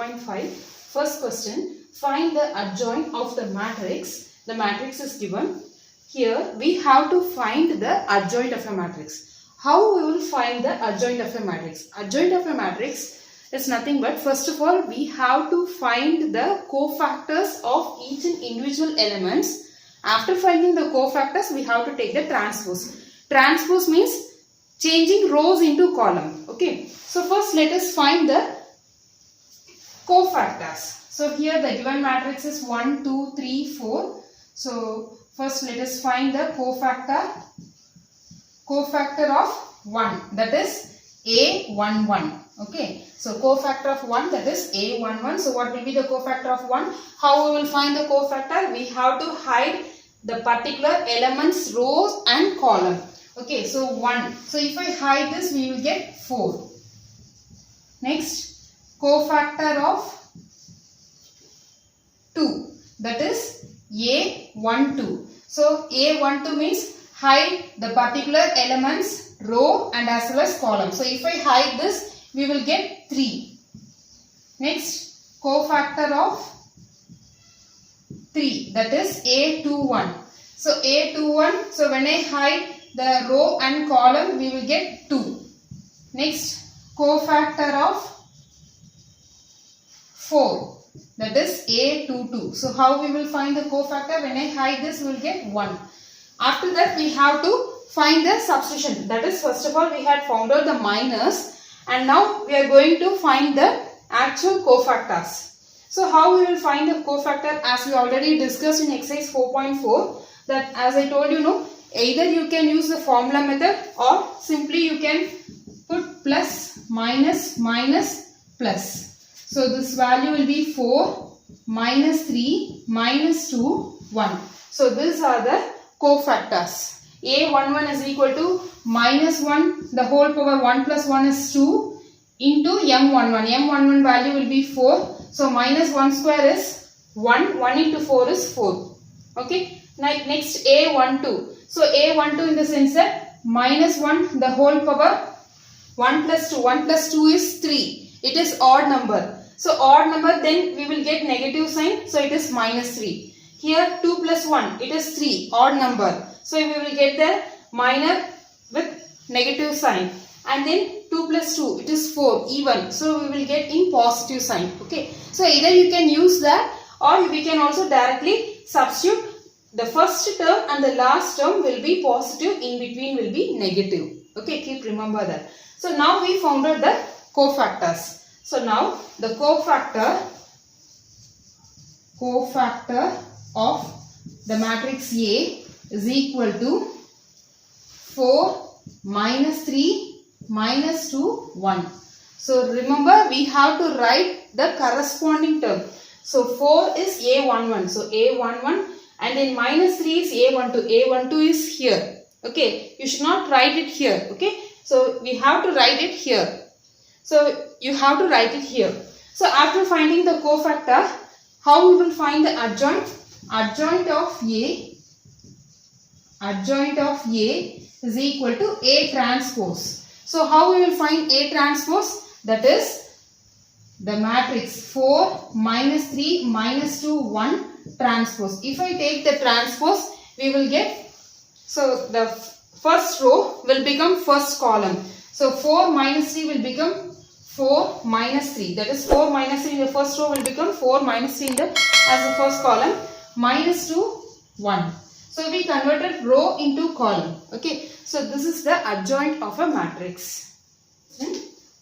4.5. First question, find the adjoint of the matrix. The matrix is given. Here we have to find the adjoint of a matrix. How we will find the adjoint of a matrix? Adjoint of a matrix is nothing but, first of all, we have to find the cofactors of each and individual elements. After finding the cofactors, we have to take the transpose. Transpose means changing rows into column. Okay. So first let us find the cofactors. So here the given matrix is 1, 2, 3, 4. So first let us find the cofactor of 1, that is A11. Okay. So cofactor of 1, that is A11. So what will be the cofactor of 1? How we will find the cofactor? We have to hide the particular elements rows and column. Okay, so 1. So if I hide this, we will get 4. Next, cofactor of 2, that is A12. So A12 means hide the particular elements row and as well as column. So if I hide this, we will get 3. Next, cofactor of 3, that is A21. So A21, so when I hide the row and column, we will get 2. Next, cofactor of 4, that is A22. So how we will find the cofactor? When I hide this, we will get 1. After that, we have to find the substitution. That is, first of all, we had found out the minors, and now we are going to find the actual cofactors. So how we will find the cofactor? As we already discussed in exercise 4.4, that as I told you, either you can use the formula method or simply you can put plus, minus, minus, plus. So this value will be 4, minus 3, minus 2, 1. So these are the cofactors. A11 is equal to minus 1, the whole power 1 plus 1 is 2 into M11. M11 value will be 4. So minus 1 square is 1. 1 into 4 is 4. Okay. Next A12. So A12 in the sense that minus 1, the whole power 1 plus 2. 1 plus 2 is 3. It is odd number. So odd number, then we will get negative sign. So it is minus 3. Here 2 plus 1, it is 3. Odd number. So we will get the minor with negative sign. And then 2 plus 2, it is 4. Even. So we will get in positive sign. Okay. So either you can use that or we can also directly substitute. The first term and the last term will be positive, in between will be negative. Okay, keep remember that. So now we found out the cofactors. So now the cofactor of the matrix A is equal to 4, minus 3, minus 2, 1. So remember, we have to write the corresponding term. So 4 is A11. So A11. And then minus 3 is A12. A12 is here. Okay. You should not write it here. Okay. So we have to write it here. So you have to write it here. So after finding the cofactor, how we will find the adjoint? Adjoint of A is equal to A transpose. So how we will find A transpose? That is the matrix 4, minus 3, minus 2, 1. Transpose. If I take the transpose, we will get, so the first row will become first column. So 4 minus 3 will become 4 minus 3. That is 4 minus 3 in the first row will become 4 minus 3 in the as the first column. Minus 2, 1. So we converted row into column. Okay. So this is the adjoint of a matrix.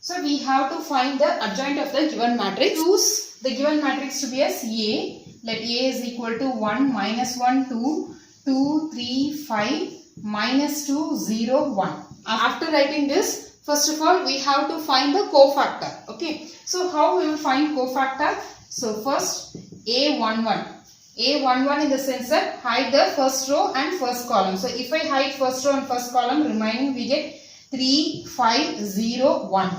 So we have to find the adjoint of the given matrix. Choose the given matrix to be as A. Let A is equal to 1, minus 1, 2, 2, 3, 5, minus 2, 0, 1. After writing this, first of all, we have to find the cofactor. Okay. So how we will find cofactor? So first, A11. A11 in the sense that hide the first row and first column. So if I hide first row and first column, remaining we get 3, 5, 0, 1.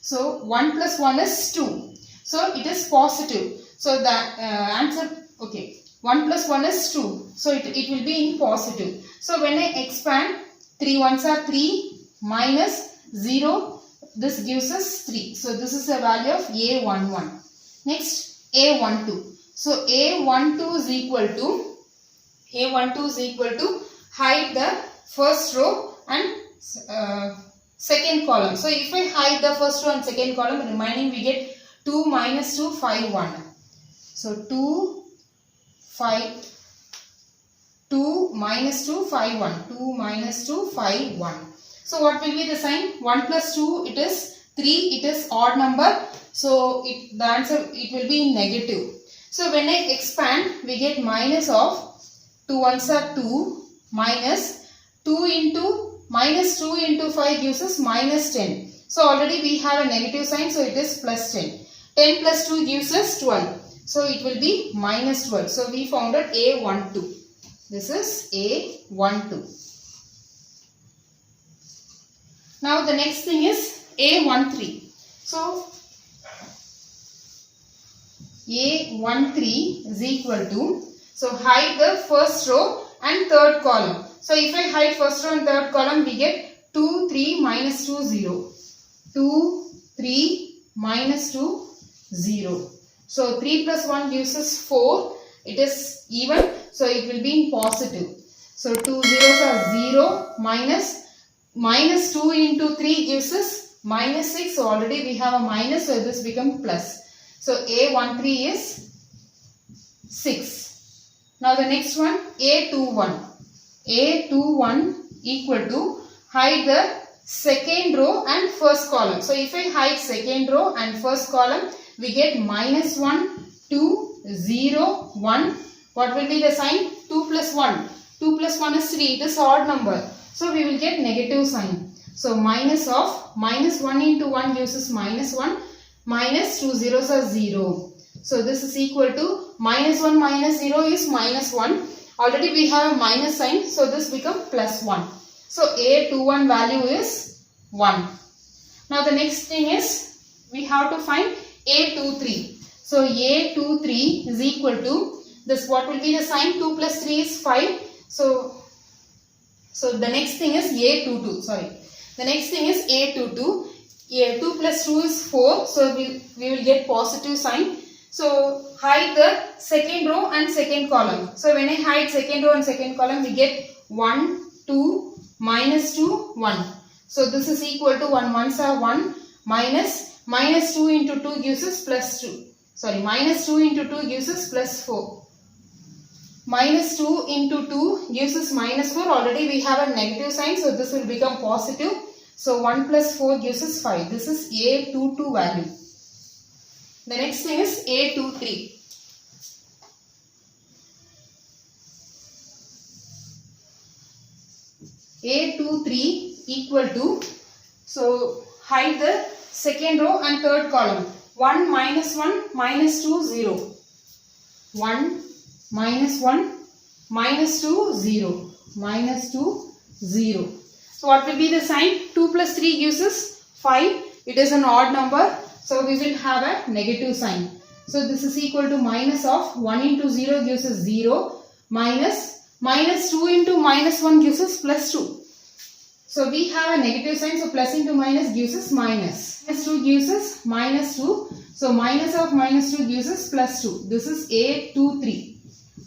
So 1 plus 1 is 2. So it is positive. So the answer, okay, 1 plus 1 is 2. So it will be in positive. So when I expand, 3 ones are 3 minus 0, this gives us 3. So this is the value of A11. Next A12. So A12 is equal to hide the first row and second column. So if I hide the first row and second column, remaining we get 2 minus 2, 5, 1. So 2 minus 2, 5, 1. 2 minus 2, 5, 1. So what will be the sign? 1 plus 2, it is 3. It is odd number. So the answer, it will be negative. So when I expand, we get minus of 2 ones are 2 minus 2 into minus 2 into 5 gives us minus 10. So already we have a negative sign, so it is plus 10. 10 plus 2 gives us 12. So it will be minus 12. So we found out A12. This is A12. Now the next thing is A13. So A13 is equal to, so hide the first row and third column. So if I hide first row and third column, we get 2, 3 minus 2, 0. 2, 3 minus 2, 0. So 3 plus 1 gives us 4. It is even, so it will be in positive. So 2 zeros are 0 minus 2 into 3 gives us minus 6. So already we have a minus, so this becomes plus. So A13 is 6. Now the next one, A21. A21 equal to hide the second row and first column. So if I hide second row and first column, we get minus 1, 2, 0, 1. What will be the sign? 2 plus 1. 2 plus 1 is 3. It is odd number. So we will get negative sign. So minus of minus 1 into 1 gives us minus 1. Minus 2 zeros are 0. So this is equal to minus 1 minus 0 is minus 1. Already we have a minus sign. So this becomes plus 1. So A21 value is 1. Now the next thing is we have to find A23. So A23 is equal to this. What will be the sign? 2 plus 3 is 5. So the next thing is A22. Sorry. The next thing is A22. 2 plus 2 is 4. So we will get positive sign. So hide the second row and second column. So when I hide second row and second column, we get 1, 2, minus 2, 1. So this is equal to 1 ones are 1 minus 2 into 2 gives us plus 2. Sorry, minus 2 into 2 gives us plus 4. Minus 2 into 2 gives us minus 4. Already we have a negative sign, so this will become positive. So 1 plus 4 gives us 5. This is A22 value. The next thing is A23. A23 equal to, so hide the second row and third column. 1 minus 1 minus 2 0. 1 minus 1 minus 2 0. Minus 2 0. So what will be the sign? 2 plus 3 gives us 5. It is an odd number. So we will have a negative sign. So this is equal to minus of 1 into 0 gives us 0. Minus 2 into minus 1 gives us plus 2. So we have a negative sign. So plus into minus gives us minus. Minus 2 gives us minus 2. So minus of minus 2 gives us plus 2. This is A23.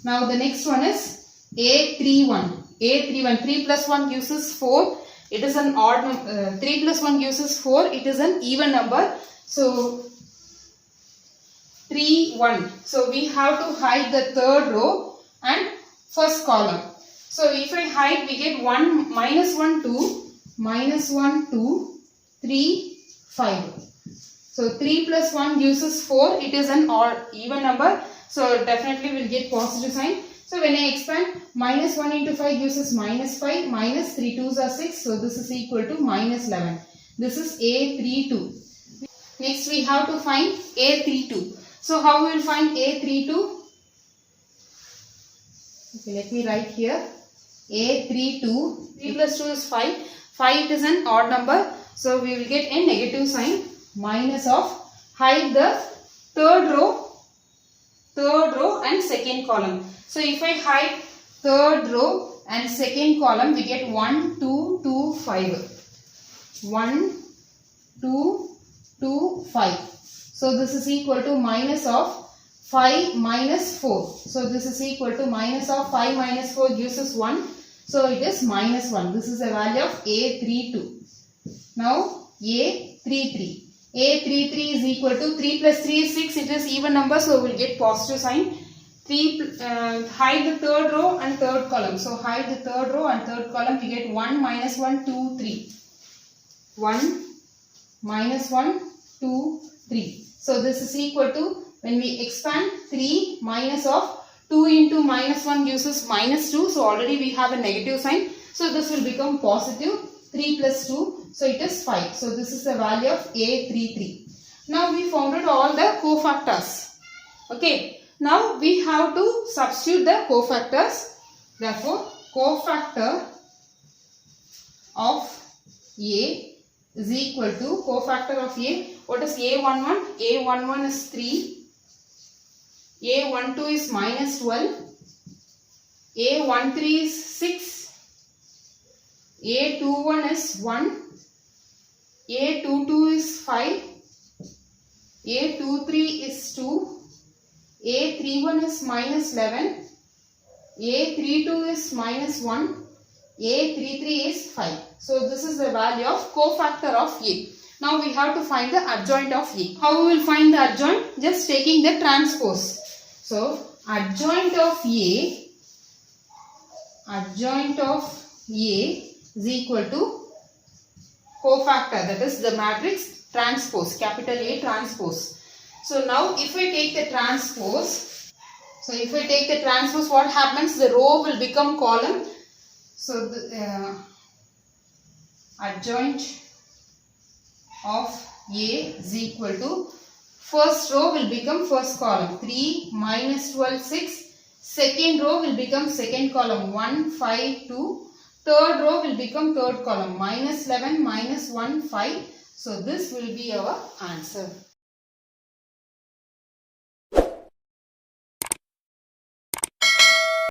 Now the next one is A31. A31. 3 plus 1 gives us 4. It is an odd number. 3 plus 1 gives us 4. It is an even number. So 3, 1. So we have to hide the third row and first column. So if I hide, we get 1 minus 1 2 minus 1 2 3 5. So 3 plus 1 gives us 4. It is an odd even number. So definitely we'll get positive sign. So when I expand, minus 1 into 5 gives us minus 5. Minus 3 2s are 6. So this is equal to minus 11. This is A32. Next we have to find A32. So how we will find A32? Okay, let me write here. A32. 3 plus 2 is 5. 5 is an odd number. So we will get a negative sign. Minus of, hide the third row and second column. So if I hide third row and second column, we get 1 2 2 5. 1 2 2 5. So this is equal to minus of 5 minus 4. So this is equal to minus of 5 minus 4 gives us 1. So it is minus 1. This is the value of A32. Now A33. A33 is equal to 3 plus 3 is 6. It is even number, so we will get positive sign. Hide the third row and third column. So hide the third row and third column. We get 1 minus 1, 2, 3. 1 minus 1, 2, 3. So this is equal to, when we expand 3 minus of 2 into minus 1 gives us minus 2. So already we have a negative sign. So this will become positive. 3 plus 2. So it is 5. So this is the value of A33. Now we founded all the cofactors. Okay. Now we have to substitute the cofactors. Therefore, cofactor of A is equal to cofactor of A. What is A11? A11 is 3. A12 is minus 12. A13 is 6. A21 is 1. A22 is 5. A23 is 2. A31 is minus 11. A32 is minus 1. A33 is 5. So this is the value of cofactor of A. Now we have to find the adjoint of A. How we will find the adjoint? Just taking the transpose. So adjoint of A is equal to cofactor, that is the matrix transpose, capital A transpose. So now if we take the transpose, what happens? The row will become column. So the adjoint of A is equal to, first row will become first column, 3 minus 12, 6. Second row will become second column, 1, 5, 2. Third row will become third column, minus 11, minus 1, 5. So this will be our answer.